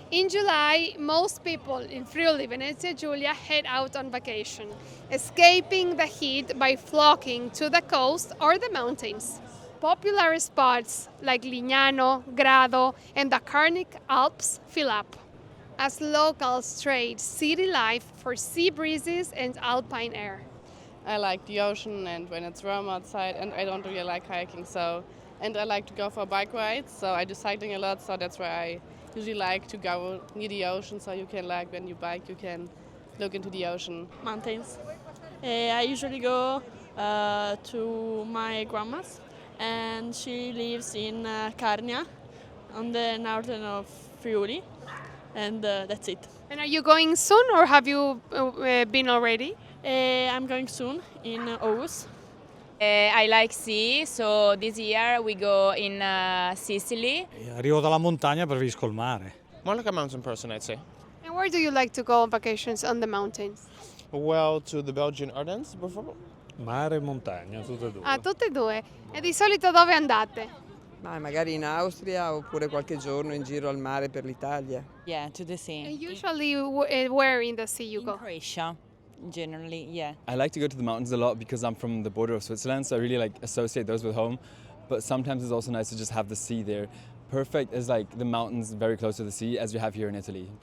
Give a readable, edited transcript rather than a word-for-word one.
In July, most people in Friuli Venezia Giulia head out on vacation, escaping the heat by flocking to the coast or the mountains. Popular spots like Lignano, Grado, and the Carnic Alps fill up, as locals trade city life for sea breezes and alpine air. I like the ocean and when it's warm outside, and I don't really like hiking, and I like to go for bike rides, so I do cycling a lot, so that's why I usually like to go near the ocean, so you can, like, when you bike, you can look into the ocean. Mountains. I usually go to my grandma's, and she lives in Carnia, on the northern of Friuli, and that's it. And are you going soon or have you been already? I'm going soon in August. I like sea, so this year we go in Sicily. Arrivo dalla montagna, preferisco il mare. More like a mountain person, I'd say. And where do you like to go on vacations on the mountains? Well, to the Belgian Ardennes, before. Mare e montagna, tutte e due. Ah, tutte e due. E di solito dove andate? Ma magari in Austria oppure qualche giorno in giro al mare per l'Italia. Yeah, to the And sea. usually where in the sea you In go? Croatia, generally, yeah. I like to go to the mountains a lot because I'm from the border of Switzerland, so I really like associate those with home. But sometimes it's also nice to just have the sea there. Perfect is like the mountains very close to the sea, as you have here in Italy.